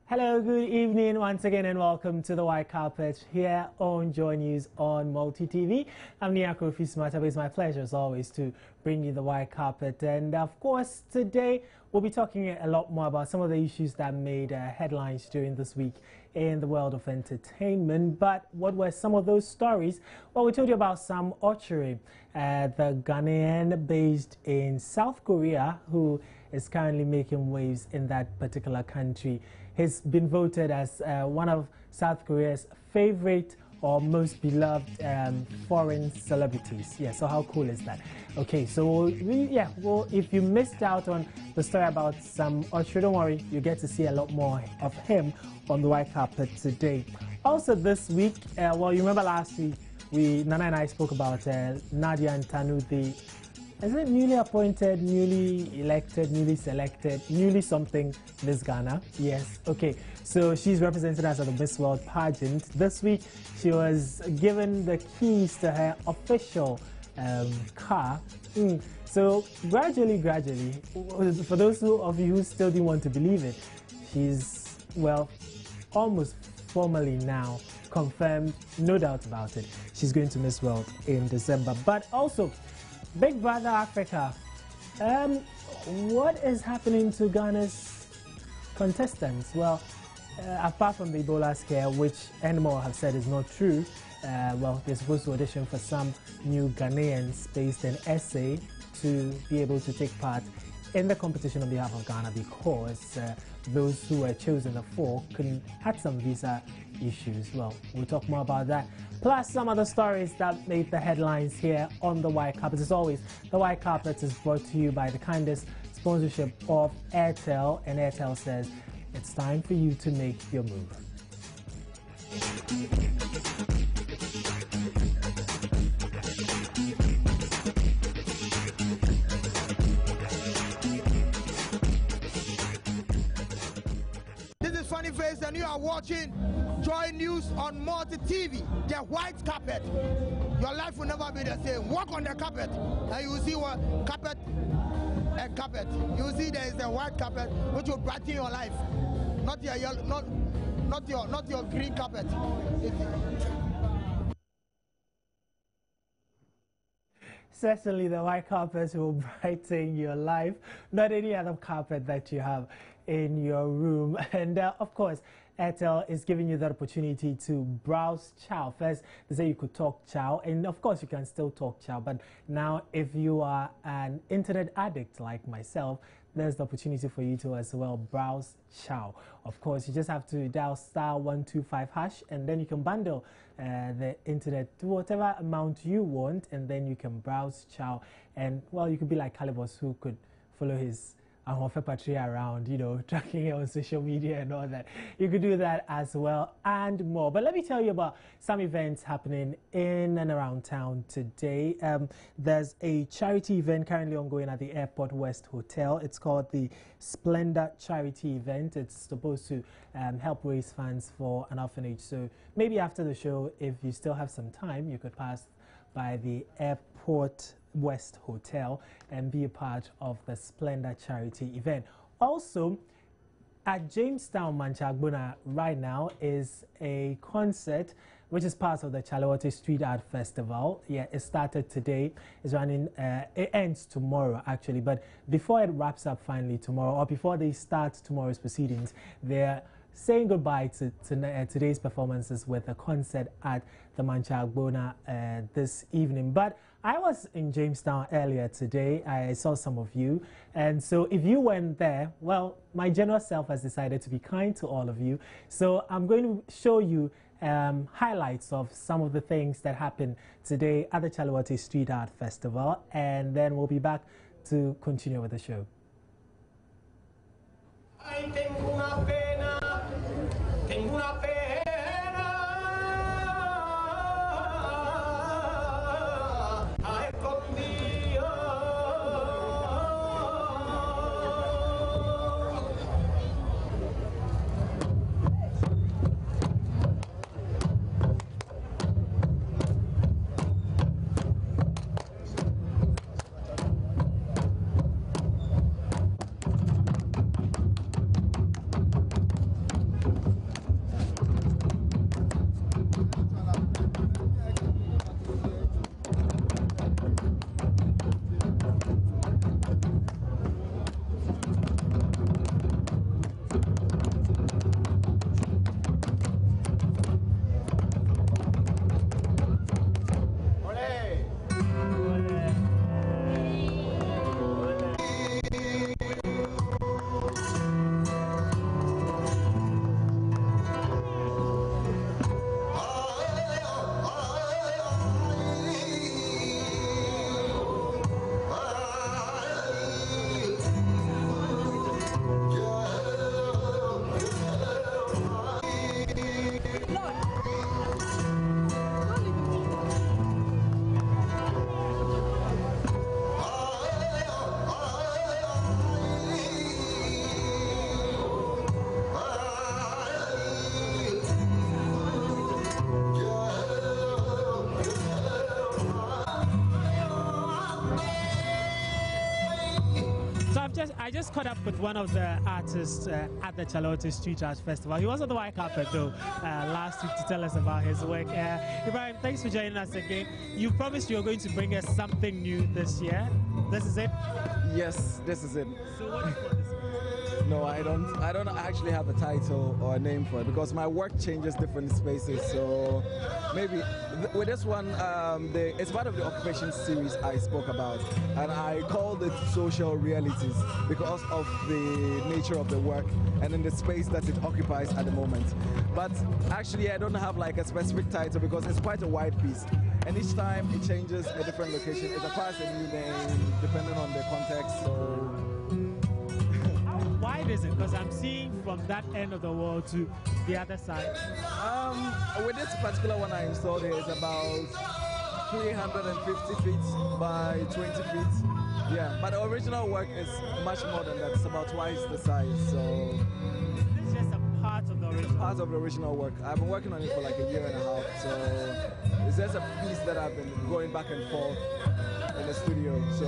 Hello, good evening once again and welcome to the White Carpet here on Joy News on Multi TV. I'm Niako Fismata. It's my pleasure as always to bring you the White Carpet, and of course today we'll be talking a lot more about some of the issues that made headlines during this week in the world of entertainment. But what were some of those stories? Well, we told you about Sam Okyere, the Ghanaian based in South Korea, who is currently making waves in that particular country. He's been voted as one of South Korea's favorite or most beloved foreign celebrities. Yeah, so how cool is that? Okay, so well, if you missed out on the story about Sam Okyere, don't worry, you get to see a lot more of him on the White Carpet today. Also this week, well, you remember last week, Nana and I spoke about Nadia and Tanu, the is it newly appointed, newly elected, newly selected, newly something Miss Ghana? Yes, okay. So she's represented us at the Miss World pageant. This week, she was given the keys to her official car. So gradually, for those of you who still didn't want to believe it, she's, well, almost formally now confirmed, no doubt about it. She's going to Miss World in December. But also, Big Brother Africa, what is happening to Ghana's contestants? Well, apart from the Ebola scare, which Endemol have said is not true, well, they're supposed to audition for some new Ghanaians based in SA to be able to take part in the competition on behalf of Ghana, because those who were chosen, the four, had some visa issues. Well, we'll talk more about that. Plus some other stories that made the headlines here on the White Carpet. As always, the White Carpet is brought to you by the kindest sponsorship of Airtel, and Airtel says it's time for you to make your move. This is Funny Face, and you are watching Joy News on Multi TV, the White Carpet. Your life will never be the same. Walk on the carpet, and you will see what carpet. You will see there is a white carpet which will brighten your life, not your yellow, not your green carpet. Certainly, the White Carpet will brighten your life, not any other carpet that you have in your room. And of course, Airtel is giving you that opportunity to browse Chow. First, they say you could talk Chow, and of course you can still talk Chow, but now if you are an internet addict like myself, there's the opportunity for you to as well browse Chow. Of course, you just have to dial *125#, and then you can bundle the internet to whatever amount you want, and then you can browse Chow. And well, you could be like Calibos, who could follow his Patria around, you know, tracking it on social media and all that. You could do that as well and more. But let me tell you about some events happening in and around town today. There's a charity event currently ongoing at the Airport West Hotel. It's called the Splendor Charity Event. It's supposed to help raise funds for an orphanage. So maybe after the show, if you still have some time, you could pass by the Airport West Hotel and be a part of the Splendor Charity event. Also, at Jamestown, Manchagbona right now is a concert which is part of the Chalawote Street Art Festival. Yeah, it started today. It's running, it ends tomorrow actually, but before it wraps up finally tomorrow, or before they start tomorrow's proceedings, they're saying goodbye to today's performances with a concert at the Manchagbona this evening. But I was in Jamestown earlier today. I saw some of you, and so if you went there, well, my generous self has decided to be kind to all of you. So I'm going to show you highlights of some of the things that happened today at the Chalawote Street Art Festival, and then we'll be back to continue with the show. I just caught up with one of the artists at the Charlotte Street Art Festival. He was on the white carpet though last week to tell us about his work. Ibrahim, thanks for joining us again. You promised you were going to bring us something new this year. This is it? Yes, this is it. So what is this? No, I don't actually have a title or a name for it because my work changes different spaces. So maybe with this one, it's part of the occupation series I spoke about, and I called it social realities because of the nature of the work and in the space that it occupies at the moment. But actually, I don't have like a specific title because it's quite a wide piece, and each time it changes a different location. It acquires a new name depending on the context. So. Wide is it? Because I'm seeing from that end of the world to the other side. With this particular one I installed here is about 350 feet by 20 feet. Yeah, but the original work is much more than that. It's about twice the size. So this is just a part of the original. Part of the original work. I've been working on it for like a year and a half. So it's just a piece that I've been going back and forth in the studio. So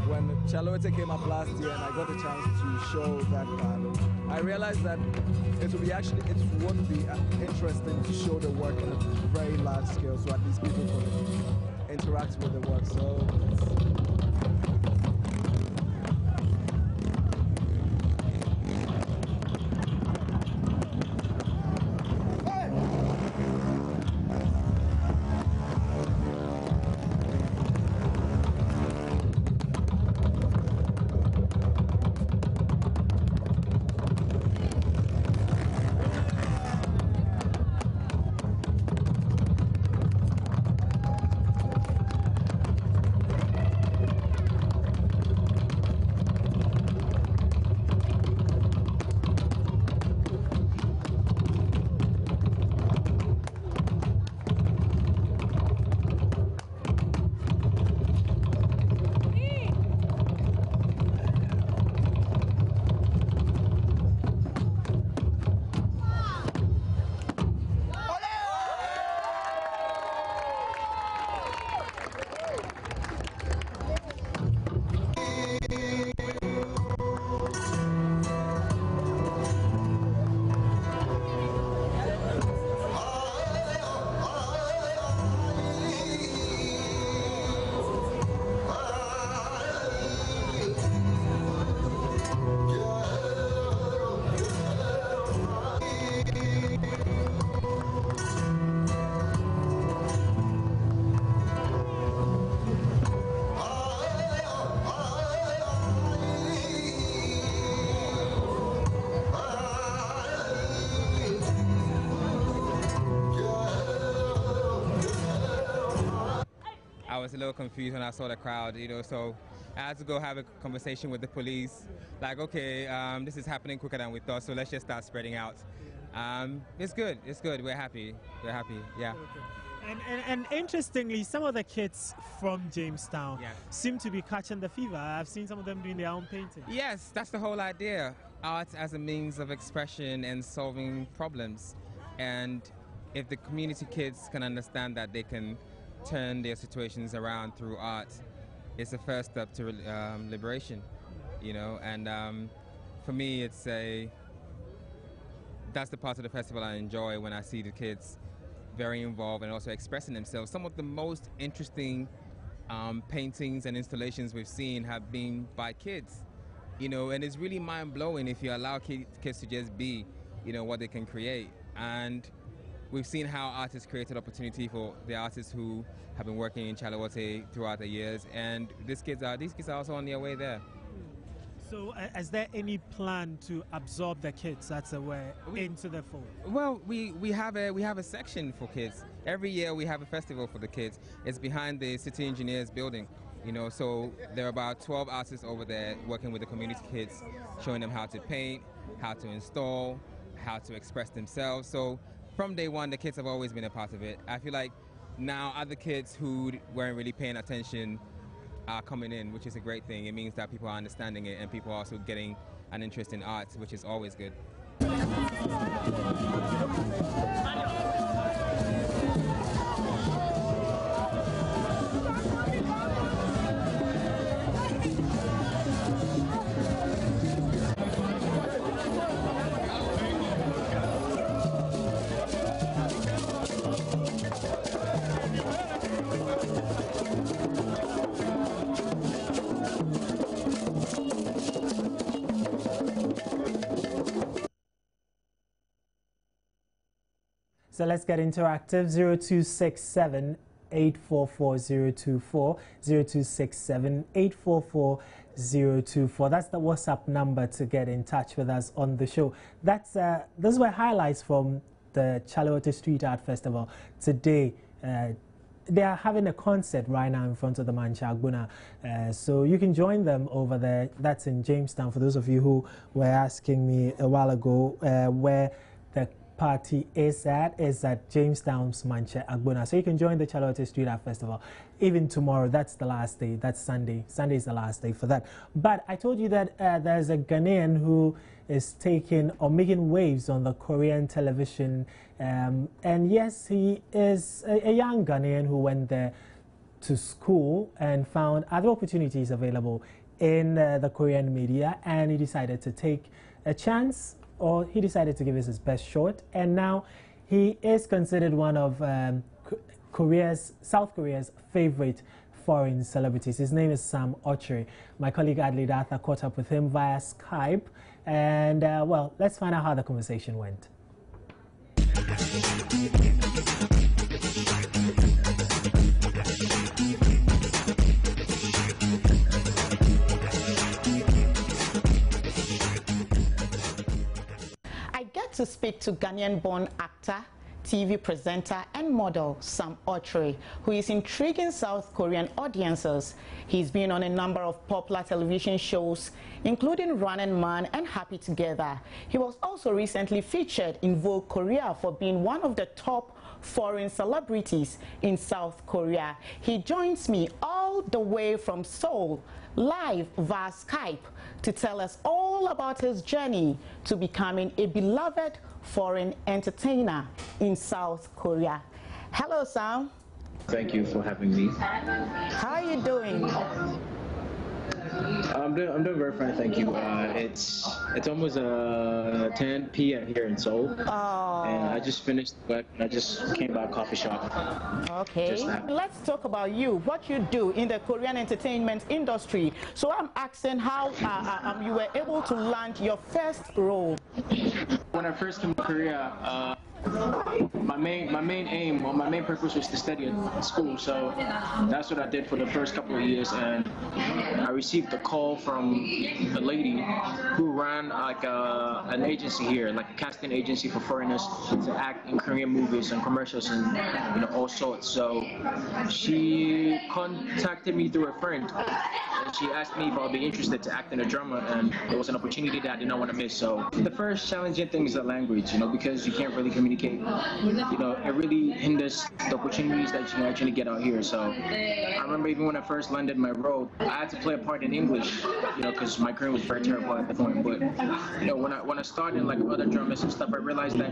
when Charlotte came up last year and I got a chance to show that part, I realized that it would be interesting to show the work on a very large scale, so at least people could interact with the work. So. I was a little confused when I saw the crowd, so I had to go have a conversation with the police. Like, okay, this is happening quicker than we thought, so let's just start spreading out. It's good, we're happy, yeah. Okay. And interestingly, some of the kids from Jamestown seem to be catching the fever. I've seen some of them doing their own painting. Yes, that's the whole idea. Art as a means of expression and solving problems. And if the community kids can understand that they can turn their situations around through art, it's the first step to liberation, and for me that's the part of the festival I enjoy, when I see the kids very involved and also expressing themselves. Some of the most interesting paintings and installations we've seen have been by kids, and it's really mind-blowing if you allow kids to just be, what they can create. And we've seen how artists created opportunity for the artists who have been working in Chalawote throughout the years, and these kids are also on their way there. So is there any plan to absorb the kids that's aware into the fold? Well, we have a section for kids. Every year we have a festival for the kids. It's behind the City Engineers building. So there are about 12 artists over there working with the community kids, showing them how to paint, how to install, how to express themselves. So from day one, the kids have always been a part of it. I feel like now other kids who weren't really paying attention are coming in, which is a great thing. It means that people are understanding it and people are also getting an interest in art, which is always good. So let's get interactive. 0267 844 0267 844 That's the WhatsApp number to get in touch with us on the show. Those were highlights from the Chalawote Street Art Festival today. They are having a concert right now in front of the Mancha Agbuna. So you can join them over there. That's in Jamestown. For those of you who were asking me a while ago where the party is at Jamestown's Mancha Agbuna. So you can join the Chalawote Street Art Festival. Even tomorrow, that's the last day. That's Sunday. Sunday is the last day for that. But I told you that there's a Ghanaian who is taking or making waves on the Korean television. And yes, he is a young Ghanaian who went there to school and found other opportunities available in the Korean media, and he decided to take a chance, or he decided to give it his best shot, and now he is considered one of South Korea's favorite foreign celebrities. His name is Sam Okyere. My colleague Adelaide Arthur caught up with him via Skype, and well, let's find out how the conversation went. To speak to Ghanaian-born actor, TV presenter and model Sam Okyere, who is intriguing South Korean audiences. He's been on a number of popular television shows, including Running Man and Happy Together. He was also recently featured in Vogue Korea for being one of the top foreign celebrities in South Korea. He joins me all the way from Seoul, live via Skype, to tell us all about his journey to becoming a beloved foreign entertainer in South Korea. Hello, Sam. Thank you for having me. How are you doing? I'm doing very fine, thank you. It's almost 10 p.m. here in Seoul, and I just finished work. I just came by a coffee shop. Okay, let's talk about you. What you do in the Korean entertainment industry. So I'm asking how you were able to land your first role. When I first came to Korea, my main aim, or my main purpose, was to study at school. So that's what I did for the first couple of years, and I received a call from a lady who ran like an agency here, like a casting agency for foreigners to act in Korean movies and commercials and all sorts. So she contacted me through a friend, and she asked me if I would be interested to act in a drama, and it was an opportunity that I did not want to miss. So the first challenging thing is the language, because you can't really communicate. It really hinders the opportunities that you can actually get out here. So I remember even when I first landed my role, I had to play a part in English, because my Korean was very terrible at the point. But when I started like other dramas and stuff, I realized that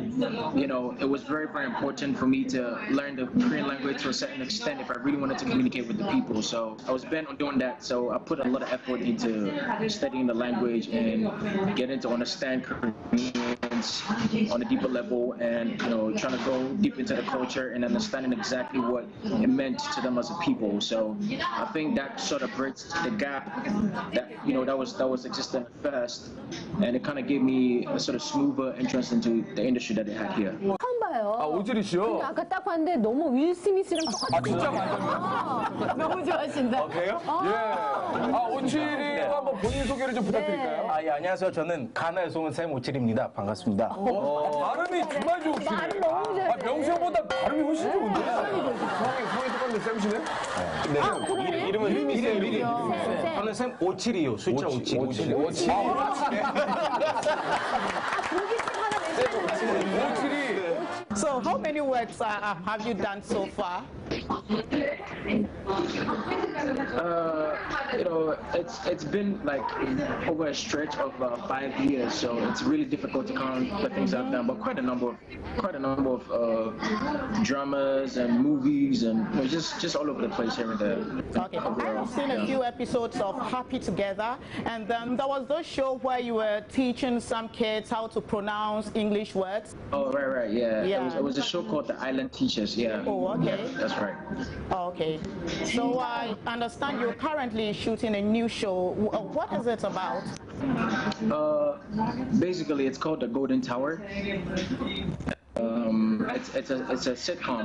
it was very, very important for me to learn the Korean language to a certain extent if I really wanted to communicate with the people. So I was bent on doing that. So I put a lot of effort into studying the language and getting to understand Korean audience on a deeper level, and trying to go deep into the culture and understanding exactly what it meant to them as a people. So I think that sort of bridged the gap that that was existing at first, and it kind of gave me a sort of smoother entrance into the industry that they had here. 처음 봐요. 아, 오지리 씨요? 근데 아까 딱 봤는데 너무 윌 스미스랑 똑같아요. 아, 진짜 맞아요. 너무 좋아하신다. 아, 그래요? 예. 아, 오칠이가 한번 본인 소개를 좀 부탁드릴까요? 아, 예, 안녕하세요. 저는 가나에서 온 샘 오칠입니다. 반갑습니다. 발음이 정말 좋으시네요. 말을 너무 잘해. 아, 명수 형보다 발음이 훨씬 좋은데? 성이 똑같은데 쌤이시네? 네. 이름이 샘이에요. 저는 샘 오칠이요. 숫자 오칠. 오칠이. So how many works have you done so far? It's been like over a stretch of 5 years, so it's really difficult to count the things I've done. But quite a number of dramas and movies, and just all over the place here and there. Okay, I have seen a few episodes of Happy Together, and then there was the show where you were teaching some kids how to pronounce English words. Oh, right, yeah. It was a show called The Island Teachers, yeah. Oh, okay. Yeah, that's right. Okay, so I understand you're currently shooting a new show. What is it about? Basically, it's called The Golden Tower. It's a sitcom,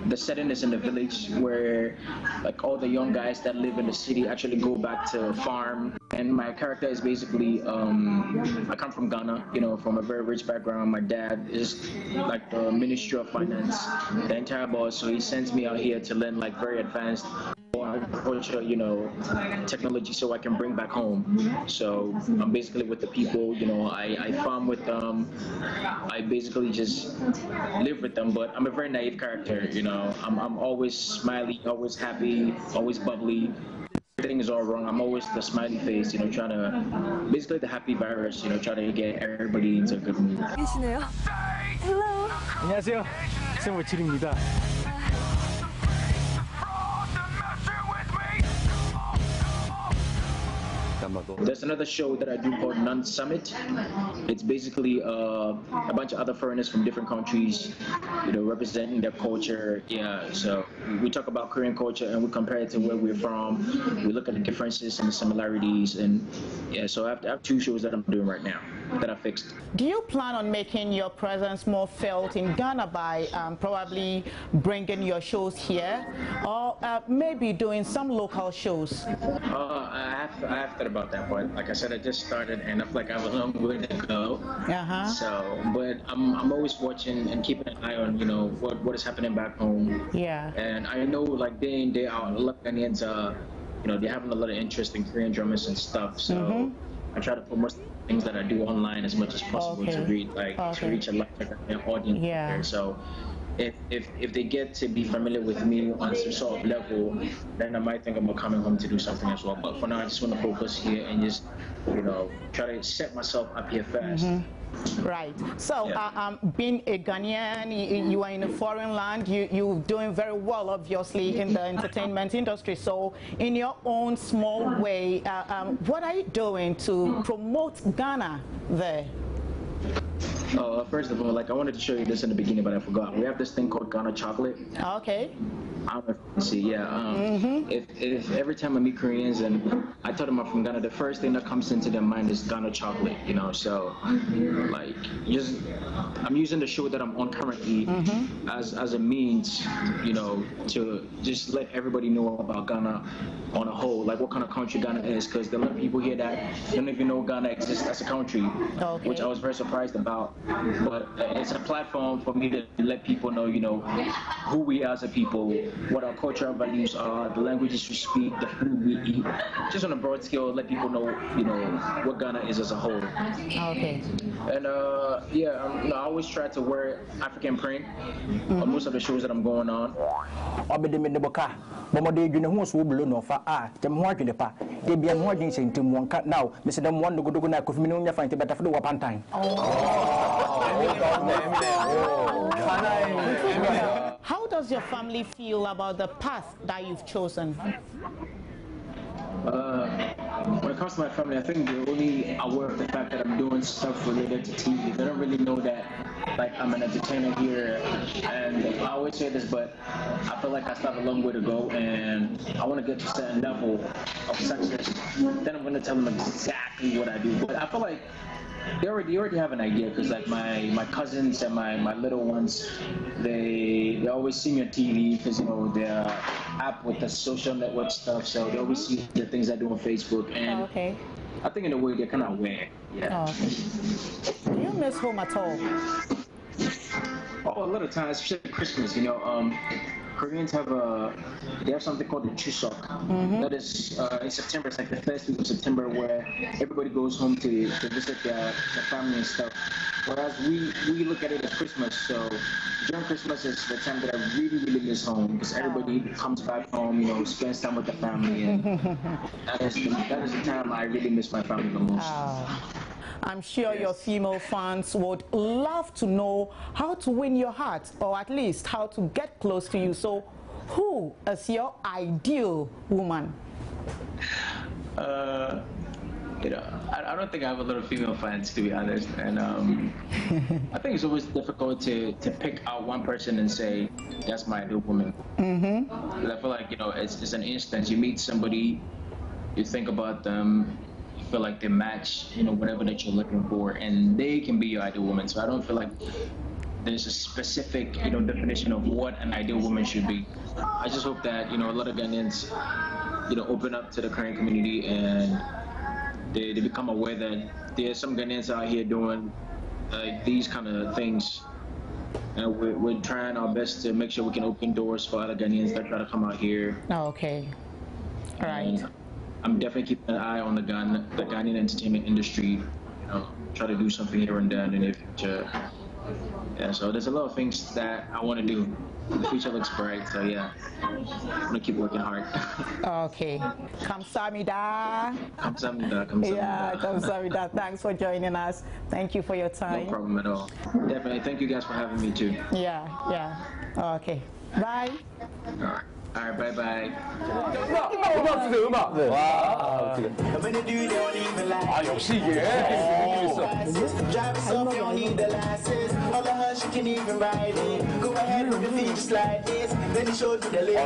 The setting is in the village where like all the young guys that live in the city actually go back to farm. And my character is basically, I come from Ghana, from a very rich background. My dad is like the Ministry of Finance, the entire boss. So he sends me out here to learn like very advanced agriculture, technology, so I can bring back home. So I'm basically with the people, I farm with them. I basically just live with them, but I'm a very naive character, I'm always smiley, always happy, always bubbly. Everything is all wrong. I'm always the smiley face, trying to, basically the happy virus, trying to get everybody into a good mood. 계시네요. Hello. 안녕하세요. 샘 오칠입니다. There's another show that I do called Non Summit. It's basically a bunch of other foreigners from different countries, representing their culture. Yeah, so we talk about Korean culture and we compare it to where we're from. We look at the differences and the similarities, and yeah. So I have 2 shows that I'm doing right now that I fixed. Do you plan on making your presence more felt in Ghana by probably bringing your shows here, or maybe doing some local shows? I have thought about that, but like I said, I just started and I feel like I have a long way to go. So, but I'm always watching and keeping an eye on what is happening back home. Yeah. And I know like day in day out, a lot of Ghanaians they're having a lot of interest in Korean dramas and stuff. So I try to put most things that I do online as much as possible to reach a larger audience there. So if they get to be familiar with me on some sort of level, then I might think about coming home to do something as well. But for now, I just want to focus here and just try to set myself up here first. Right. So, being a Ghanaian, you are in a foreign land. You're doing very well, obviously, in the entertainment industry. So, in your own small way, what are you doing to promote Ghana there? First of all, like I wanted to show you this in the beginning, but I forgot. We have this thing called Ghana chocolate. Okay. I don't know if you can see, yeah. If every time I meet Koreans and I tell them I'm from Ghana, the first thing that comes into their mind is Ghana chocolate, So, like, I'm using the show that I'm on currently as a means, to just let everybody know about Ghana on a whole, like what kind of country Ghana is, because there are a lot of people here that don't even know Ghana exists as a country, which I was very surprised about. But it's a platform for me to let people know, who we are as a people, what our cultural values are, the languages we speak, the food we eat. Just on a broad scale, let people know, what Ghana is as a whole. Okay. And I always try to wear African print on most of the shows that I'm going on. Now, Mr. Dem one go na kofimino find better for the wapan time. How does your family feel about the path that you've chosen? When it comes to my family, I think they're only aware of the fact that I'm doing stuff related to TV. They don't really know that, like, I'm an entertainer here. And I always say this, but I feel like I still have a long way to go, and I want to get to a certain level of success. Then I'm going to tell them exactly what I do. But I feel like they already have an idea, because like my cousins and my little ones, they always see me on TV, because they're app with the social network stuff, so they always see the things I do on Facebook, and Okay. I think in a way they're kind of aware. Yeah. Okay. Do you miss home at all? Oh, a lot of times, especially Christmas. Koreans have something called the Chuseok. That is in September. It's like the first week of September, where everybody goes home to visit their family and stuff. Whereas we look at it as Christmas. So during Christmas is the time that I really miss home, because everybody comes back home, spends time with the family, and that is the time I really miss my family the most. I'm sure your female fans would love to know how to win your heart, or at least how to get close to you. So, who is your ideal woman? I don't think I have a lot of female fans, to be honest, and I think it's always difficult to pick out one person and say that's my ideal woman. Because I feel like it's an instance. You meet somebody, you think about them, feel like they match, whatever that you're looking for, and they can be your ideal woman. So I don't feel like there's a specific, definition of what an ideal woman should be. I just hope that, a lot of Ghanaians, open up to the Korean community, and they become aware that there's some Ghanaians out here doing these kind of things. And we're trying our best to make sure we can open doors for other Ghanaians that try to come out here. Okay. All right. I'm definitely keeping an eye on the Ghanaian entertainment industry. Try to do something here and there in the near future. Yeah, so there's a lot of things that I want to do. The future looks bright, so yeah, I'm gonna keep working hard. Okay. Kamsahamnida. Kamsahamnida. Yeah, kamsahamnida. Thanks for joining us. Thank you for your time. No problem at all. Definitely. Thank you guys for having me too. Yeah. Okay. Bye. All right, bye-bye. 음악 주세요, 음악. 네. 와, 어떻게. 아, 역시 이게 재밌어.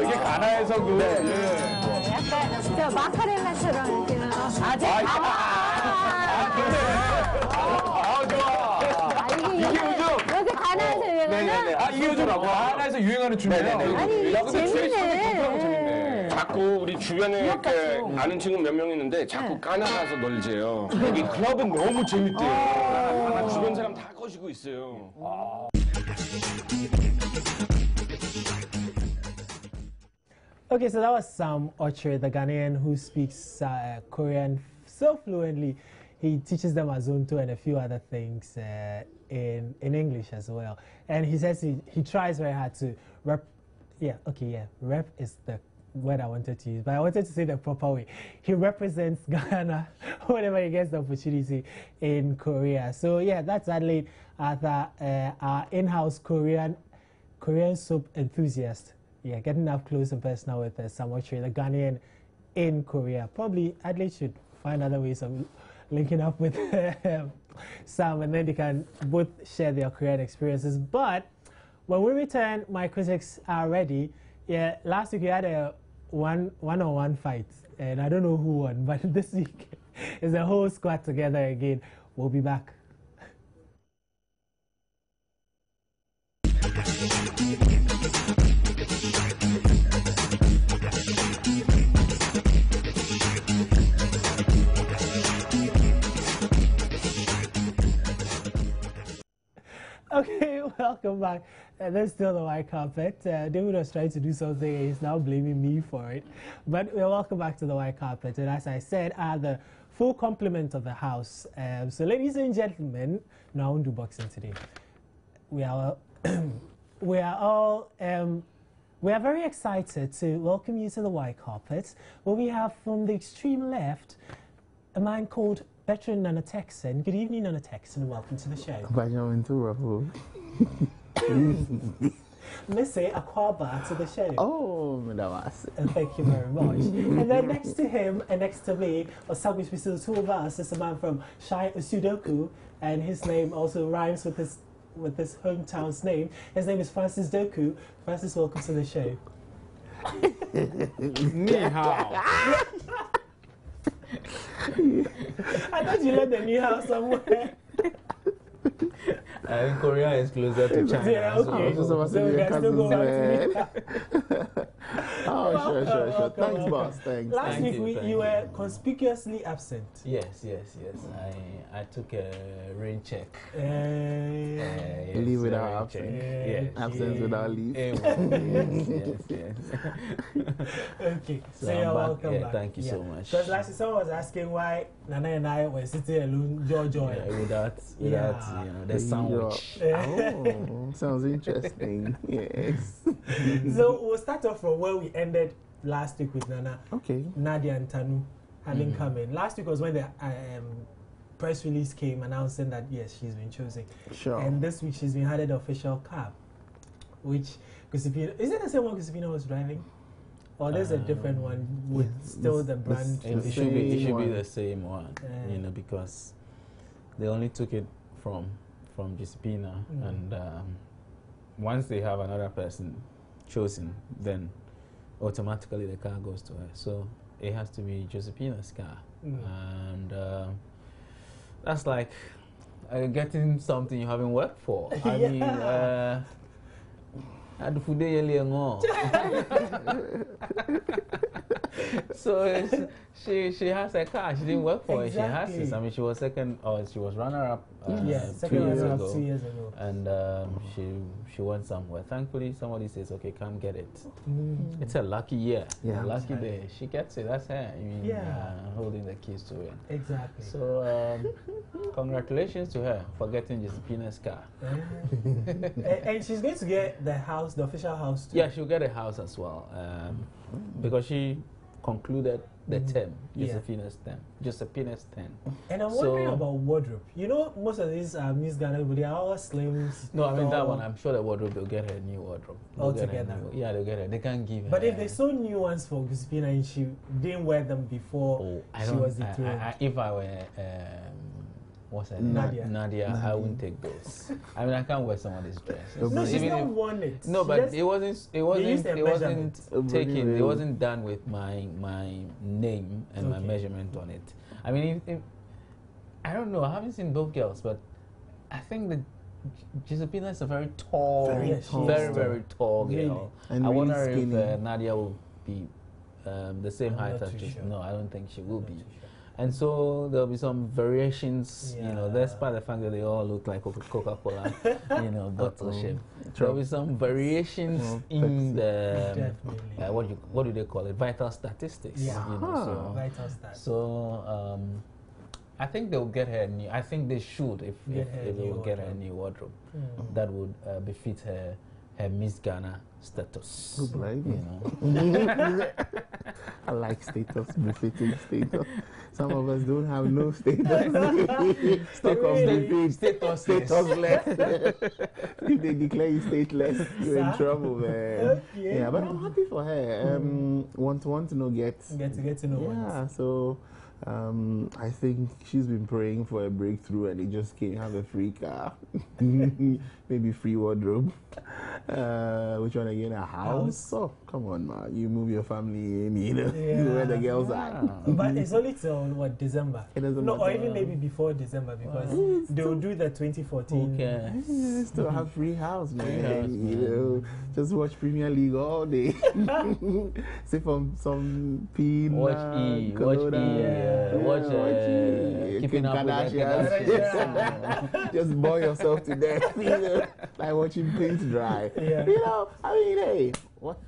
이게 가나에서 약간 진짜 마카렐라처럼 이렇게는 아직 그래. 좋아. 이게 요즘 여기 가나에서 유행하는? 네네네. 이게 요즘 가나에서 유행하는 춤이에요. 아니, 재밌네. 자꾸 우리 주변에 이렇게 아는 친구 몇 명 있는데 자꾸 까나 가서 놀재요. 이 클럽은 너무 재밌대요. 주변 사람 다 거시고 있어요. Okay, so that was Sam Okyere, the Ghanaian who speaks Korean so fluently. He teaches them Azonto and a few other things in English as well. And he says he tries very hard to rep. Rep is the word I wanted to use, but I wanted to say the proper way. He represents Ghana whenever he gets the opportunity in Korea. So yeah, that's Adelaide Arthur, our in-house Korean soap enthusiast. Yeah, getting up close and personal with Sam Okyere, the Ghanaian in Korea. Probably Adelaide should find other ways of linking up with Sam, and then they can both share their Korean experiences. But when we return, my critics are ready. Yeah, last week we had a one-on-one fight, and I don't know who won, but this week is a whole squad together again. We'll be back. Okay, welcome back. There's still the white carpet. David was trying to do something and he's now blaming me for it. But welcome back to the white carpet. And as I said, the full complement of the house. So ladies and gentlemen, now I won't do boxing today. We are very excited to welcome you to the white carpet, where we have from the extreme left a man called veteran Nana Texan. Good evening, Nana Texan, and welcome to the show. Missy Akwaba to the show. Oh, Madawas. Thank you very much. And then next to him and next to me, or Sagwish Bisu, two of us, is a man from Shai Usudoku, and his name also rhymes with his hometown's name. His name is Francis Doku. Francis, welcome to the show. Ni hao. I thought you left the new house somewhere. I think Korea is closer to China. Yeah, okay. So we can still go back to Oh, sure. Thanks, welcome. boss. Thanks. Last week you were conspicuously absent. Yes. I took a rain check. Yes, Leave without absence. Yes. Absence without leave. Yes. Okay, so I'm you're back. welcome Yeah, back. thank you so much. Because last week someone was asking why Nana and I were sitting alone, joy. Without the sandwich. Oh, sounds interesting. Yes. So we'll start off from where we ended last week with Nana. Okay. Nadia and Tanu having come in. Last week was when the press release came announcing that yes, she's been chosen. Sure. And this week she's been handed the official cab, which Kusipina, is it the same one Kusipina was driving? Or there's a different one with still the brand? It should be the same one, because they only took it from Giuseppina, and once they have another person chosen, then automatically the car goes to her. So it has to be Giuseppina's car, and that's like getting something you haven't worked for. I mean. So she has a car. She didn't work for it. She has this. I mean, she was second, or she was runner-up 2 years ago. 2 years ago. And she went somewhere. Thankfully, somebody says, "Okay, come get it." It's a lucky year. Yeah, a lucky day. She gets it. That's her. I mean, holding the keys to it. Exactly. So, congratulations to her for getting Giuseppina's car. And she's going to get the house, the official house too. Yeah, she'll get a house as well, because she concluded the term, Giuseppina's term. And I'm wondering about wardrobe. You know, most of these Miss Ghana, they are all slims. No, I mean that one. I'm sure the wardrobe, they'll get her a new wardrobe. Altogether. Yeah, they'll get her. They can't give her. But if they saw new ones for Giuseppina and she didn't wear them before she was dethroned. If I were what's her Nadia. Nadia, I wouldn't take those. I mean, I can't wear somebody's dress. No, she's not worn it. No, but it wasn't taken. It wasn't done with my name and my measurement on it. I mean, I don't know. I haven't seen both girls, but I think that Giuseppina is a very tall, very tall girl. And I really wonder skinny. if Nadia will be the same height as Giuseppina. No, I don't think she will be. And so there'll be some variations, despite the fact that they all look like Coca-Cola, bottle shape. There'll be some variations in the, what do they call it? Vital statistics. Vital stats. So, I think they'll get her I think they should, if they will get her a new wardrobe that would befit her Miss Ghana status. I like status, befitting status. Some of us don't have no status. Stateless. If they declare you stateless, you're in trouble, man. Okay. Yeah, but I'm happy for her. Want to know, get to know. Yeah, so I think she's been praying for a breakthrough, and it just can't have a free car, maybe free wardrobe. Which one again? A house? Oh, come on, man! You move your family in, where the girls are. But it's only till what, December? It doesn't matter. Or even maybe before December, because they'll do the 2014. Okay. Still have free house, man. Just watch Premier League all day. Say from some pin. Watch Keeping Up with the Just boil yourself to death, like watching paint dry. I mean, hey, what?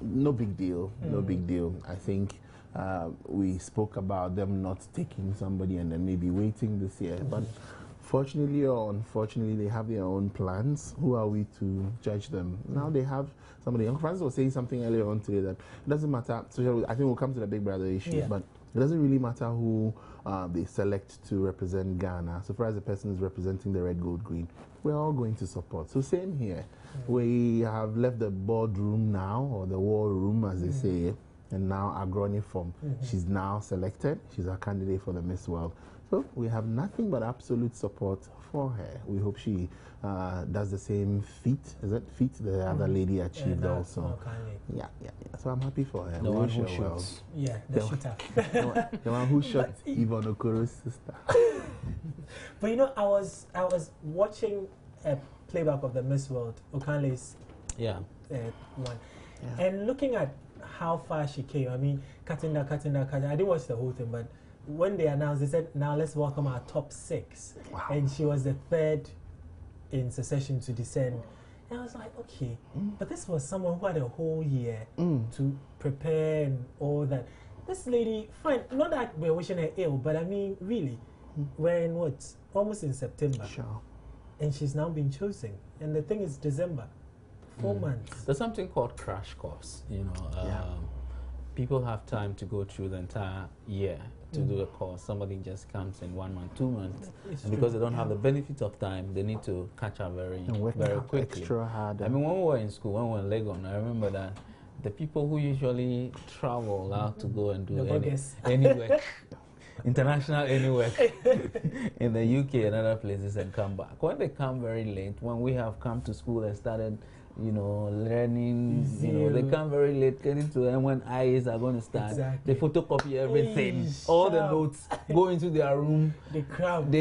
No big deal. No big deal. I think we spoke about them not taking somebody and then maybe waiting this year, but fortunately or unfortunately, they have their own plans. Who are we to judge them? Now they have somebody. Uncle Francis was saying something earlier on today that it doesn't matter. So I think we'll come to the Big Brother issue, but it doesn't really matter who they select to represent Ghana. So far as the person is representing the red, gold, green, we're all going to support. So same here. We have left the boardroom now, or the war room, as they say, and now Agroni form. She's now selected. She's a candidate for the Miss World. So we have nothing but absolute support for her. We hope she does the same feat. Is it feat the other lady achieved also? Yeah. So I'm happy for her. The one who shoots. Yeah, the shooter. The one who shot Yvonne Okoro's sister. But you know, I was watching a playback of the Miss World, Okanle's one, and looking at how far she came. I mean, cutting. I didn't watch the whole thing, but when they announced, they said, now let's welcome our top 6. Wow. And she was the 3rd in succession to descend. And I was like, okay, but this was someone who had a whole year to prepare and all that. This lady, fine, not that we're wishing her ill, but I mean, really, we're in what? Almost in September. Sure. And she's now been chosen. And the thing is December. 4 months. There's something called crash course, you know. People have time to go through the entire year to do a course. Somebody just comes in 1 month, 2 months, and because they don't have the benefit of time, they need to catch up very quickly. Extra hard. I mean, when we were in school, when we were in Legon, I remember that the people who usually travel out to go and do any work, international any work in the UK and other places and come back. When they come very late, when we have come to school and started, you know, learning, you know, they come very late, getting to them when IAs are going to start. They photocopy everything, all the notes, go into their room. They cram.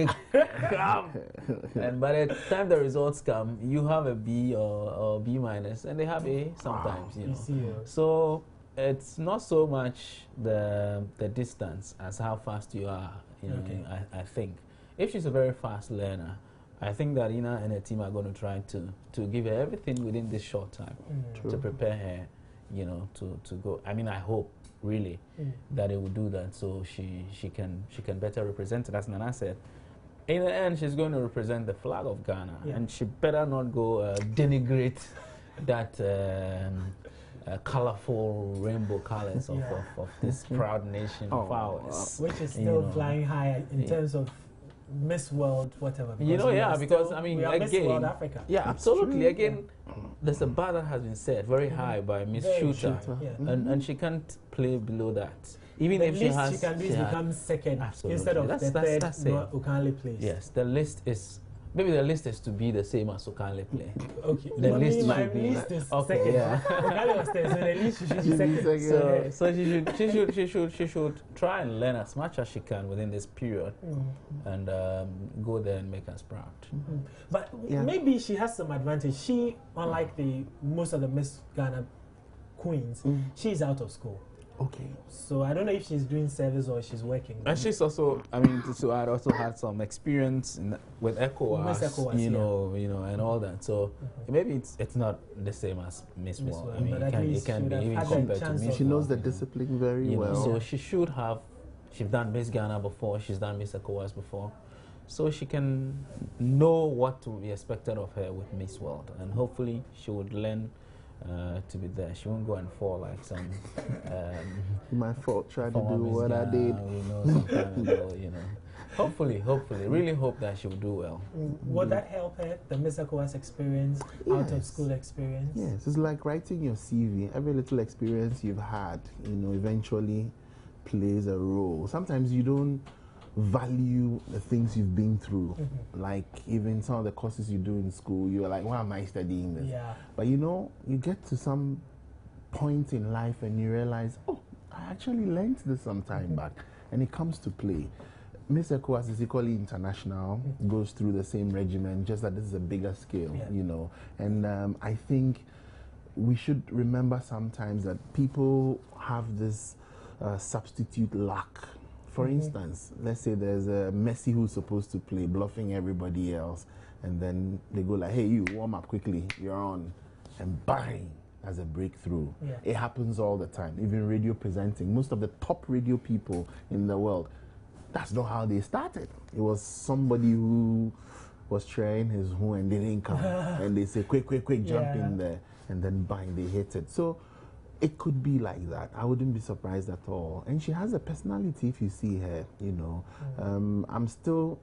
And by the time the results come, you have a B or B minus, and they have A sometimes, you know. So it's not so much the distance as how fast you are, you know, I think. If she's a very fast learner, I think that Ina and her team are going to try to give her everything within this short time to prepare her, you know, to go. I mean, I hope really that it will do that, so she can better represent it. As Nana said, in the end, she's going to represent the flag of Ghana, and she better not go denigrate that colorful rainbow colors of this proud nation of ours, which is still flying high in terms of Miss World, whatever. You know, because I mean, again, Miss World Africa. Yeah, absolutely. Again, there's a bar that has been set very high by Miss Shooter, and she can't play below that. Even if she has, she can become second instead of the third Okanle place. Yes, the list is. Maybe the list is to be the same as Okanle play. Okay. The list is second. Yeah. Okanle was third, so the list should be second. So she should try and learn as much as she can within this period, and go there and make us proud. But maybe she has some advantage. She, unlike most of the Miss Ghana queens, she's out of school. Okay. So I don't know if she's doing service or she's working. And she's also, I mean, so I'd also had some experience with ECOWAS, you know, and all that. So maybe it's not the same as Miss World. I mean, it can be even compared to Miss. She knows the discipline very well. So she should have. She's done Miss Ghana before. She's done Miss ECOWAS before. So she can know what to be expected of her with Miss World, and hopefully she would learn to be there. She won't go and fall like some. My fault. Try to do what I did. You know. Hopefully, really hope that she will do well. Would that help her? The Miss ECOWAS experience, out of school experience. Yes, it's like writing your CV. Every little experience you've had, you know, eventually plays a role. Sometimes you don't value the things you've been through. Like even some of the courses you do in school, you're like, why am I studying this? Yeah. But you know, you get to some point in life and you realize, oh, I actually learned this some time back, and it comes to play. Miss ECOWAS is equally international, goes through the same regimen, just that this is a bigger scale, you know. And I think we should remember sometimes that people have this substitute luck. For instance, let's say there's a Messi who's supposed to play, bluffing everybody else, and then they go like, hey, you warm up quickly, you're on, and bang, as a breakthrough. It happens all the time, even radio presenting. Most of the top radio people in the world, that's not how they started. It was somebody who was trying his horn and they didn't come, and they say, quick, jump in there, and then bang, they hit it. So it could be like that. I wouldn't be surprised at all. And she has a personality if you see her, you know. I'm still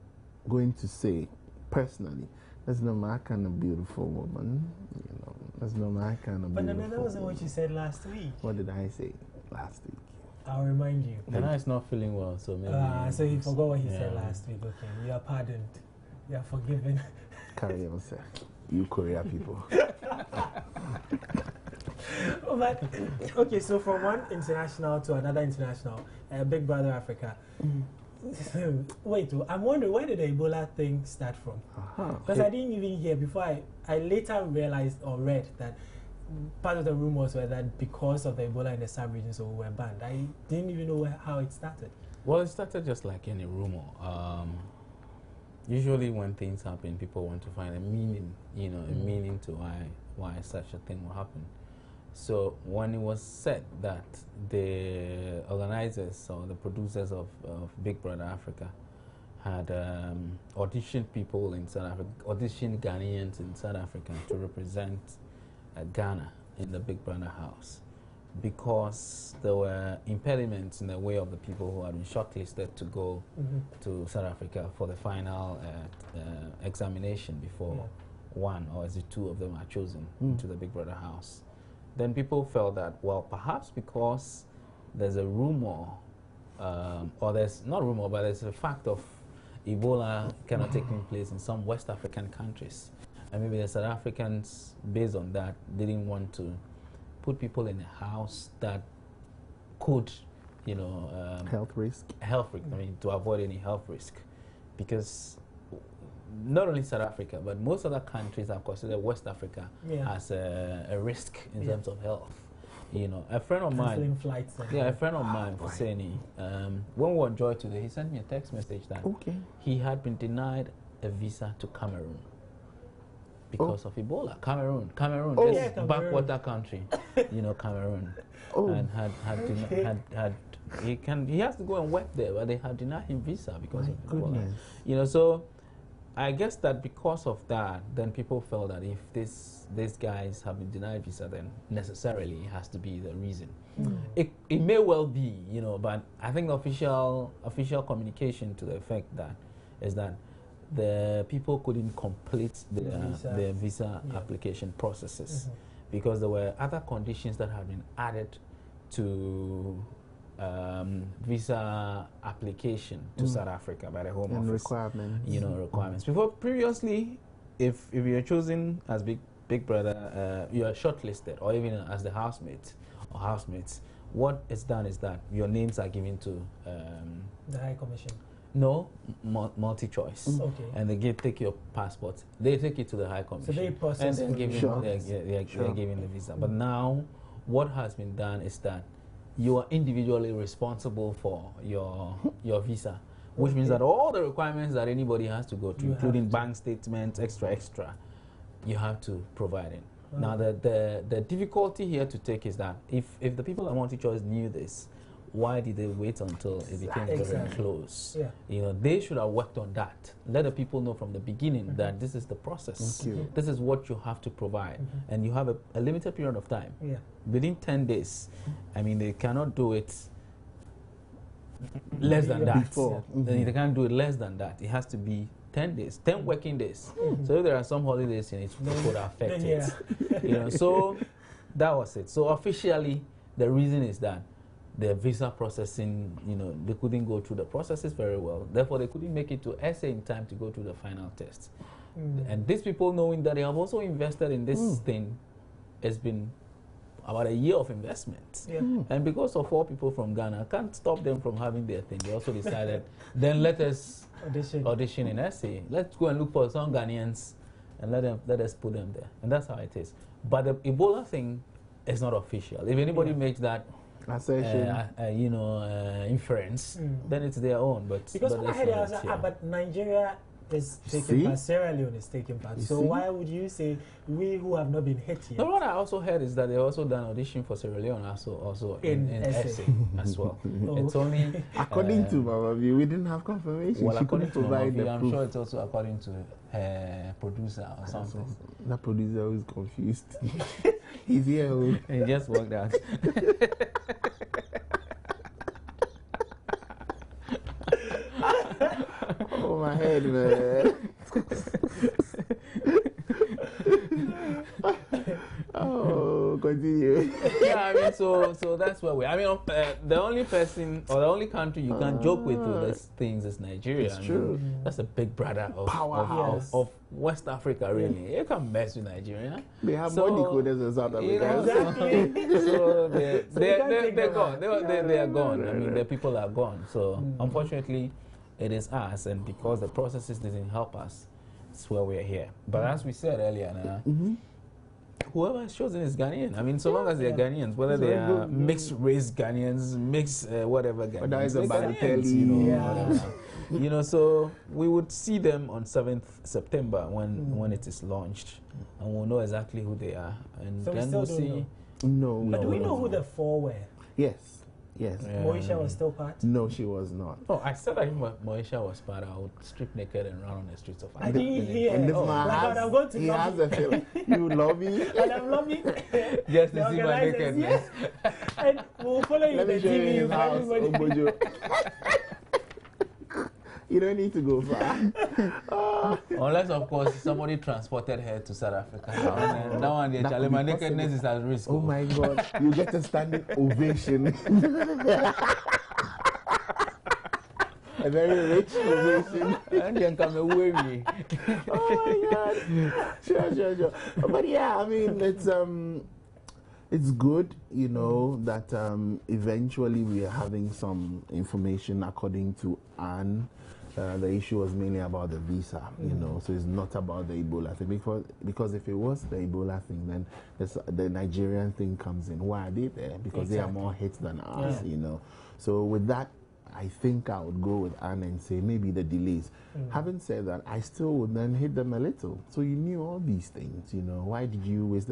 going to say, personally, that's no kind of beautiful woman, you know. That's not my kind of But beautiful. no, that wasn't what you said last week. What did I say last week? I'll remind you. Nana is not feeling well, so maybe. So you forgot what he said last week. Okay, you are pardoned. You are forgiven. Carry on, sir. You Korea people. But, okay, so from one international to another international, Big Brother Africa. Wait, I'm wondering, where did the Ebola thing start from? Because I didn't even hear before. I later realized or read that part of the rumors were that because of the Ebola in the sub-regions, so we were banned. I didn't even know how it started. Well, it started just like any rumor. Usually when things happen, people want to find a meaning, a meaning to why such a thing will happen. So when it was said that the organizers or the producers of Big Brother Africa had auditioned people in South Africa, auditioned Ghanaians in South Africa to represent Ghana in the Big Brother house, because there were impediments in the way of the people who had been shortlisted to go to South Africa for the final examination before one or is it two of them are chosen to the Big Brother house. Then people felt that, well, perhaps because there's a rumor, or there's not rumor, but there's a fact of Ebola kind of taking place in some West African countries. And maybe the South Africans, based on that, didn't want to put people in a house that could, health risk. Health risk, I mean, to avoid any health risk. Because not only South Africa, but most other countries have considered West Africa as a risk in terms of health. A friend of mine, a friend of mine, Husseini, when we were on Joy today, he sent me a text message that he had been denied a visa to Cameroon because of Ebola. Cameroon, this backwater country, Cameroon, and he has to go and work there, but they had denied him visa because of Ebola. So I guess that because of that, then people felt that if these guys have been denied visa, then necessarily it has to be the reason. It may well be, but I think official communication to the effect that is that the people couldn't complete the visa application processes because there were other conditions that had been added to visa application to South Africa by the Home Office. Requirements. Requirements. If you're chosen as Big Brother, you are shortlisted, or even as the housemates. What is done is that your names are given to the High Commission. No, multi-choice. And they take your passport. They take it to the High Commission. So they process and they're giving the visa. But now, what has been done is that you are individually responsible for your visa, which means that all the requirements that anybody has to go to, including bank statements, extra, you have to provide it. Now, the difficulty here to take is that if the people at multi-choice knew this, why did they wait until it became very close? They should have worked on that. Let the people know from the beginning that this is the process. This is what you have to provide. And you have a limited period of time. Within 10 days. I mean, they cannot do it less than that. They can't do it less than that. It has to be 10 days, 10 working days. So if there are some holidays in it, it could affect it. So that was it. So officially, the reason is that the visa processing, they couldn't go through the processes very well. Therefore, they couldn't make it to SA in time to go through the final test. And these people, knowing that they have also invested in this thing, it's been about a year of investment. And because of 4 people from Ghana, I can't stop them from having their thing. They also decided, then let us audition in SA. Let's go and look for some Ghanaians and let us put them there. And that's how it is. But the Ebola thing is not official. If anybody makes that inference, then it's their own. But because what I heard was but Nigeria is taking part, Sierra Leone is taking part. So why would you say we who have not been hit yet? No, what I also heard is that they also done audition for Sierra Leone also in SA as well. It's only according to Mama V, we didn't have confirmation. Well, according to Mama V, I'm sure it's also according to her producer or something. That producer is confused. He's here. He just walked out. Oh, my head, man. continue. Yeah, I mean, so that's where we. I mean, the only person or the only country you can joke with these things is Nigeria. It's true. That's a big brother of West Africa, really. You can't mess with Nigeria. They have more decoders in South Africa. Exactly. So they're gone. They are gone. I mean, the people are gone. So unfortunately, it is us, and because the processes didn't help us, that's where we're here. But as we said earlier, whoever is chosen is Ghanaian. I mean, so long as they're Ghanaians, whether they are mixed race Ghanaians, mixed whatever Ghanaians. That is a Ghanaians, you know, so we would see them on 7th September when it is launched, and we'll know exactly who they are, and so then we'll see. No. But do we know who the 4 were? Yes. Yes. Yeah. Moesha was still part? No, she was not. Oh, I said that if Moesha was part, I would strip naked and run on the streets of Africa. I didn't hear. And this man I'm going to he has a feeling. You love me. And I'm loving just to see my nakedness. Yes. And we'll follow you Let me the show you TV. his house, Obojo. You don't need to go far. Unless, of course, somebody transported her to South Africa. That one, the my nakedness is at risk. Oh my God. You get a standing ovation. A very rich ovation. And then come away. Oh my God. Sure. But yeah, I mean, it's good, you know, that eventually we are having some information according to Anne. The issue was mainly about the visa, you know, so it's not about the Ebola thing. Because if it was the Ebola thing, then the Nigerian thing comes in. Why are they there? Because they are more hit than us, you know. So with that, I think I would go with Anne and say maybe the delays. Having said that, I still would then hit them a little. So you knew all these things, you know. Why did you waste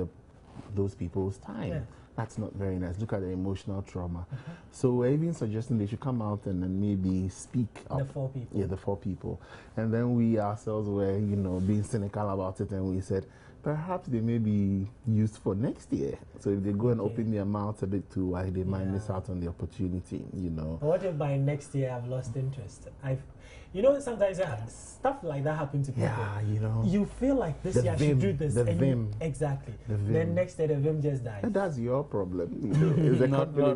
those people's time? Yeah. That's not very nice. Look at the emotional trauma. So we're even suggesting they should come out and then maybe speak up. The 4 people. Yeah, the 4 people. And then we ourselves were, you know, being cynical about it, and we said, perhaps they may be used for next year. So if they go and open their mouths a bit too wide, they might miss out on the opportunity, you know. But what if by next year I've lost interest? You know, sometimes stuff like that happens to people. Yeah, you know. You feel like this year I should do this. The vim. Exactly. The vim. Then next year the vim just dies. And that's your problem. You know, it's a company.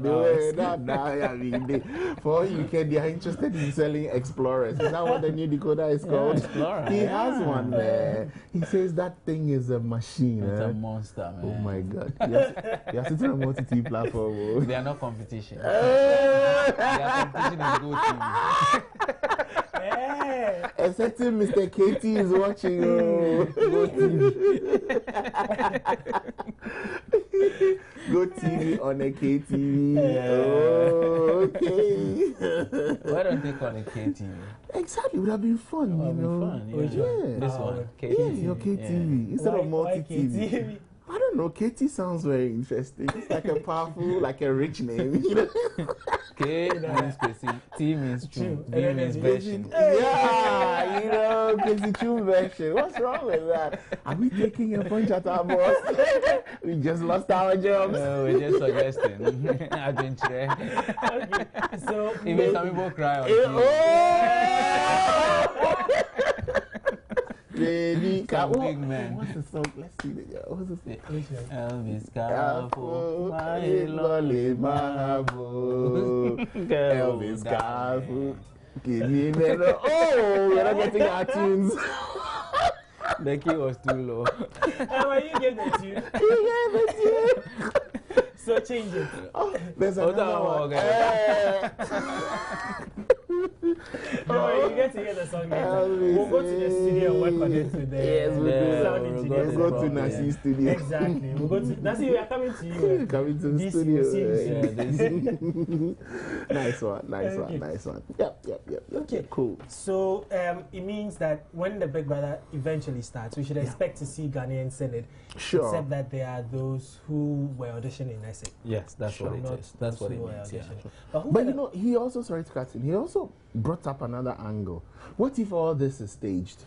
For all you care, they are interested in selling Explorers. Is that what the new decoder is called? Explorer. He has one there. He says that thing is a machine. It's a monster, man. Oh my God. You're sitting on a multi-TV platform. They are not competition. Their competition is Go TV. A certain Mr. KT is watching. Go TV. Go TV on a KTV. Oh, okay. Why don't they call it KTV? Exactly, it would have been fun, you know. Yeah. This one, KTV. Yeah, your KTV. Instead of multi-TV. I don't know, KT sounds very interesting. It's like a powerful, like a rich name, you know. K means specific, T means true, V means version. Yeah, you know, crazy true version. What's wrong with that? Are we taking a punch at our boss? We just lost our jobs. No, we're just suggesting. I've been there. Okay, so even some people cry on Baby, big man. What's the song? Let's see the what's the song? Elvis Carafo, my lolly Mahabo. Elvis Carafo. Give me mellow. Oh, we're not getting our tunes. The key was too low. You gave the tune. You gave the tune. So change it. Oh, there's another one. You get to hear the song later. We'll go to the studio and work on it today. Yes, we'll go to Nasi's studio. Exactly. We'll go to Nasi. We are coming to you. Coming to the studio. Nice one. Yep. Okay, cool. So it means that when the Big Brother eventually starts, we should expect to see Ghanaians in it. Sure. Except that there are those who were auditioning. I say. Yes, that's what it is. That's what it means. Yeah. But you know, he also, sorry to cut in, he also brought up another angle. What if all this is staged?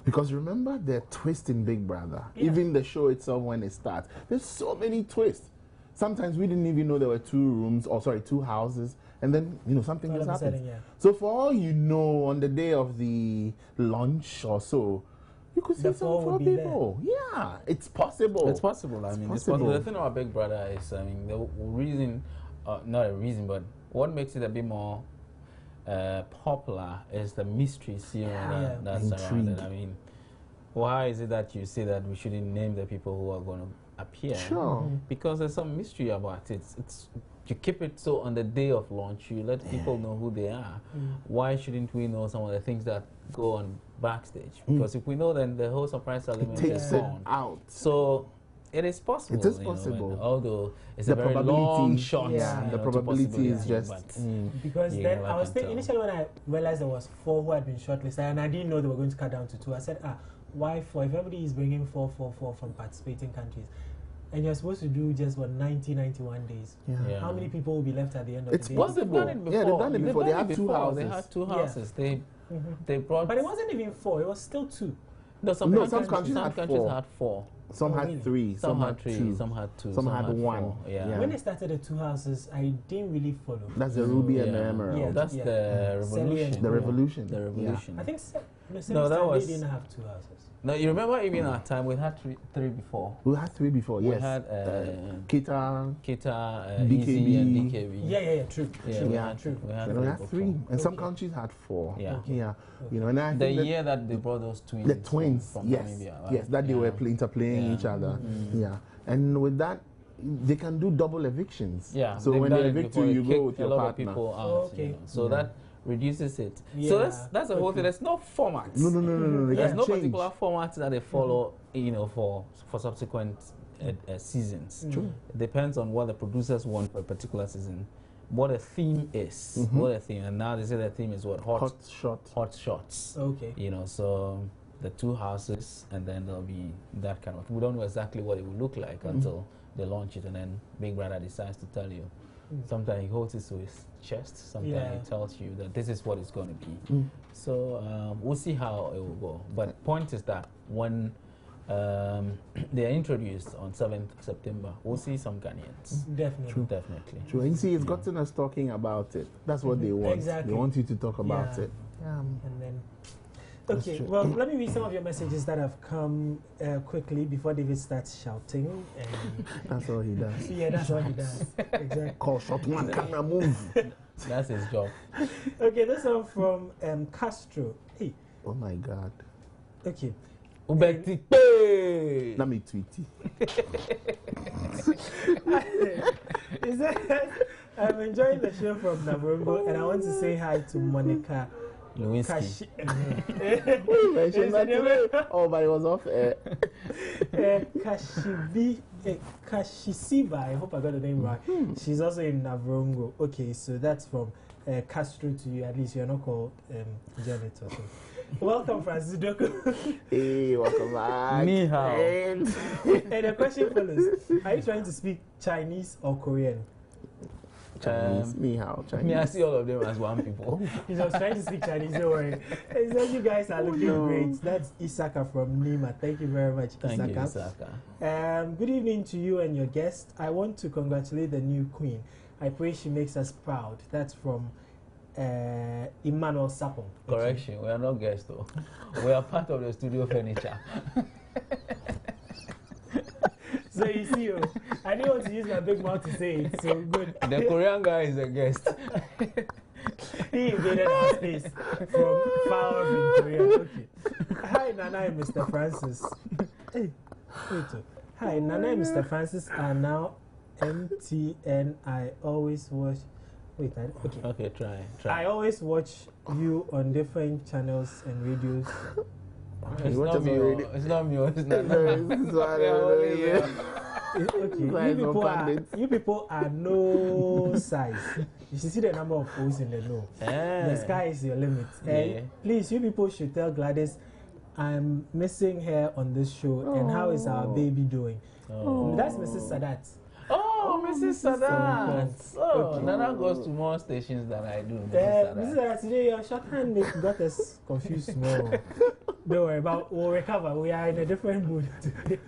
Because remember the twist in Big Brother. Even the show itself, when it starts, there's so many twists. Sometimes we didn't even know there were 2 houses, and then, you know, something has happened. So for all you know, on the day of the launch or so, You could see some 4 people. Yeah, it's possible. It's possible. I mean, it's possible. The thing about Big Brother is, I mean, the reason, not a reason, but what makes it a bit more popular is the mystery that's around it. I mean, why is it that you say that we shouldn't name the people who are going to appear? Sure. Because there's some mystery about it. It's you keep it so on the day of launch, you let people know who they are. Why shouldn't we know some of the things that go on backstage? Because if we know, then the whole surprise element is gone. Out. So it is possible. It is possible. Although it's a very long shot. The probability is just... Because then I was thinking, initially when I realized there was 4 who had been shortlisted, and I didn't know they were going to cut down to 2, I said, why 4? If everybody is bringing 4 from participating countries, and you're supposed to do just 91 days. How many people will be left at the end of the day? It's possible. They've done it before. They had 2 houses. They had 2 houses. They brought... But it wasn't even 4. It was still 2. No, some countries had 4. Some had 3. Some had 3. Some had 2. Some had 1. When they started the 2 houses, I didn't really follow. That's the Ruby and the Emerald. That's the Revolution. The Revolution. The Revolution. I think they didn't have 2 houses. No, you remember even our time, we had 3 before. We had 3 before, yes. We had Kita, BKB, Easy and DKB. Yeah, true. True. We had 3. And some countries had 4. You know, and I the year that they brought those twins. The twins, from Namibia, right? Yes, that they were interplaying each other. And with that, they can do double evictions. So when they evict you, you go with your partner. People out, so that reduces it. So that's the whole thing. There's no format. No. There's no particular format that they follow, for subsequent seasons. It depends on what the producers want for a particular season, what a theme is, and now they say the theme is what? Hot shots. Okay. So the 2 houses, and then there'll be that kind of. We don't know exactly what it will look like until they launch it, and then Big Brother decides to tell you. Sometimes he holds it to his chest. Sometimes he tells you that this is what it's going to be. So we'll see how it will go. But point is that when they are introduced on 7th September, we'll see some Ghanaians. Definitely. True. And you see, it's gotten us talking about it. That's what they want. Exactly. They want you to talk about it. And then... Okay, well, let me read some of your messages that have come quickly before David starts shouting. That's all he does. Yeah, that's all he does. Exactly. Call shot one, camera move. That's his job. Okay, this one from Castro. Hey. Oh my God. Okay. Let me tweet I'm enjoying the show from Navrongo, and I want to say hi to Monica Lewinsky. Oh, but it was off air. Kashisiba, I hope I got the name right. She's also in Navrongo. Okay, so that's from Castro to you. At least you're not called Janet or so. Welcome, Francis Doko. Hey, welcome back. Ni hao. And the question follows: are you trying to speak Chinese or Korean? Chinese, ni hao, Chinese. Me, I see all of them as one people. I was trying to speak Chinese, don't worry. He says you guys are looking great. That's Isaka from Nima. Thank you very much, Isaka. Thank you, Isaka. Good evening to you and your guest. I want to congratulate the new queen. I pray she makes us proud. That's from Emmanuel Sapong. Correction, we are not guests though. We are part of the studio furniture. So you see, I didn't want to use my big mouth to say it, so good. The Korean guy is a guest. He invaded our space from far off in Korea. Okay. Hi, Nana and Mr. Francis. Hey, wait. Hi, Nana and Mr. Francis are now MTN. I always watch. Wait, okay. Okay, try. I always watch you on different channels and radios. It's not me. It's not me. It's not okay, you people are no size. You should see the number of O's in the no. The sky is your limit. And please, you people should tell Gladys I'm missing her on this show. And how is our baby doing? That's Mrs. Sadat. Oh, Mrs. Sadat. Okay. Nana goes to more stations than I do. Mrs. Sadat, today your shorthand got us confused more. Don't worry about. We'll recover. We are in a different mood today.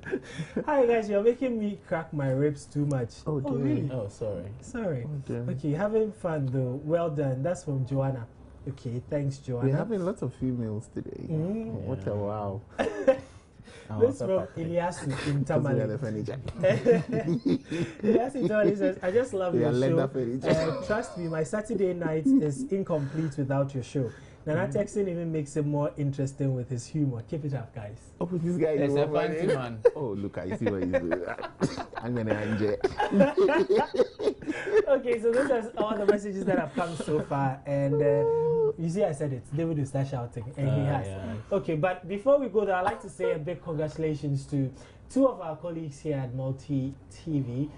Hi guys, you're making me crack my ribs too much. Oh, dear. Really? Oh, sorry. Oh, okay, having fun though. Well done. That's from Joanna. Okay, thanks, Joanna. We're having lots of females today. What a wow. This from Iliasu in Tamale. Iliasu in Tamale says, I just love your show. Trust me, my Saturday night is incomplete without your show. Nana Texan even makes it more interesting with his humor. Keep it up, guys. Oh, this guy is a fancy man. Oh, look, I see what he's doing. I'm going to enjoy. Okay, so those are all the messages that have come so far. And you see, I said it. David will start shouting. And he has. Yeah. Okay, but before we go there, I'd like to say a big congratulations to two of our colleagues here at Multi TV.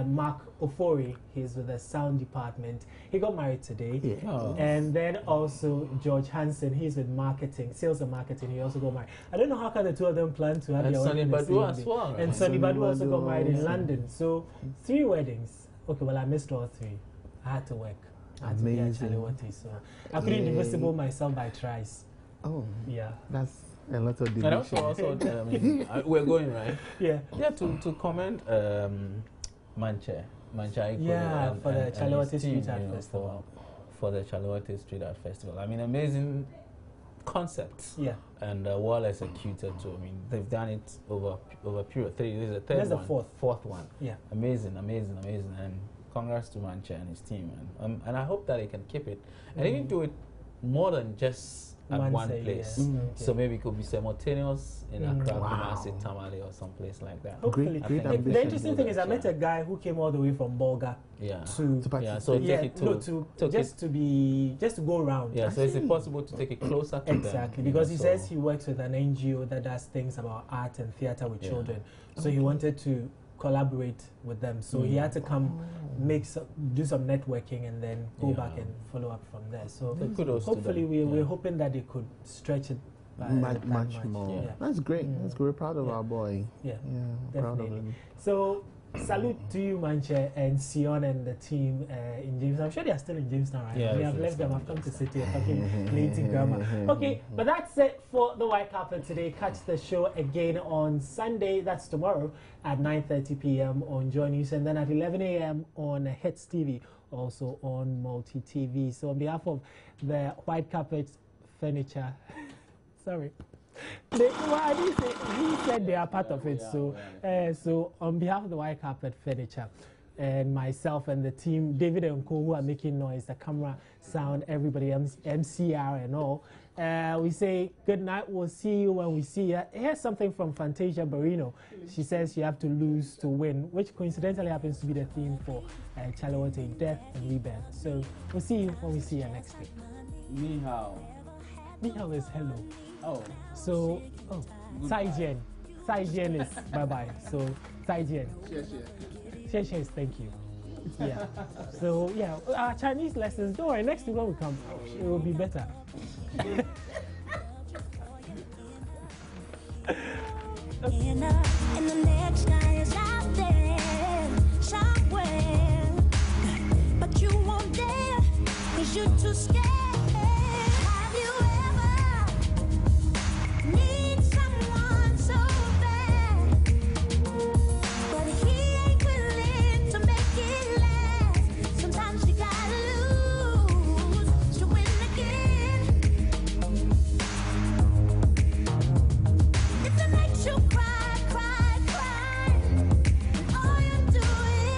Mark Ofori, he's with the sound department. He got married today. Yeah. Oh. And then also George Hansen, he's with marketing, sales and marketing. He also got married. I don't know how can the two of them plan to have their wedding the same day. Well, and Sonny Badu also got married in London. So 3 weddings. Okay, well I missed all 3. I had to work. I had to be at Chaliwati, so I couldn't invisible myself by tries. Oh, yeah. That's a lot of and also we're going, right? Yeah. Yeah, to comment Manche. Yeah, for the Chaliwati Street Art Festival. For the Chaliwati Street Art Festival. I mean, amazing concepts. Yeah. And well executed too. I mean, they've done it over a period. This is the third one. The fourth one. Yeah. Amazing. And congrats to Manche and his team. And I hope that they can keep it. And they can do it more than just at one place. Yeah. Okay. So maybe it could be simultaneous in Accra, Kumasi, Tamale, or someplace like that. Hopefully. Great the interesting thing is I met a guy who came all the way from Bolga to go around. Yeah, so is it possible to take it closer to them? Exactly, because he says he works with an NGO that does things about art and theater with children. So he wanted to collaborate with them. So he had to come do some networking and then go back and follow up from there. So hopefully we're hoping that they could stretch it by much more. Yeah. That's great. That's great. We're proud of our boy. Yeah, definitely. Proud of him. So salute to you, Manche, and Sion and the team in Jamestown. I'm sure they are still in Jamestown, right? Yeah, we have left them. I've come to sit here talking plenty grammar. Okay, but that's it for the White Carpet today. Catch the show again on Sunday. That's tomorrow at 9:30 p.m. on Joy News, and then at 11 a.m. on Hits TV, also on Multi TV. So on behalf of the White Carpet Furniture, sorry. He said they are part of it. So on behalf of the White Carpet Furniture and myself and the team, David and Co, who are making noise, the camera, sound, everybody, MCR and all, we say good night. We'll see you when we see you. Here's something from Fantasia Barrino. She says you have to lose to win, which coincidentally happens to be the theme for Chaliwati, Death and Rebirth. So we'll see you when we see you next week. Ni hao. Ni hao is hello. Oh. So, Zaijian. Zaijian is bye-bye. So, Zaijian. Xie is thank you. Yeah. So, yeah, our Chinese lessons, don't worry, next week when we come, it will be better. And the next guy is out there somewhere, but you won't dare, 'cause you're too scared. Have you ever need someone so bad, but he ain't willing to make it last? Sometimes you gotta lose to win again. If it makes you cry, cry, cry, and all you do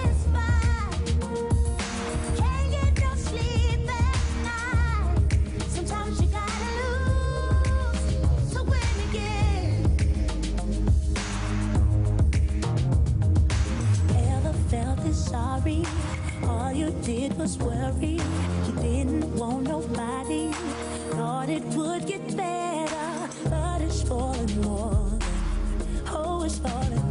is fight, can't get no sleep at night. Sometimes you gotta lose to win again. Ever felt this sorry? All you did was worry. You didn't want nobody. Thought it would get better, but it's falling more. Oh, it's falling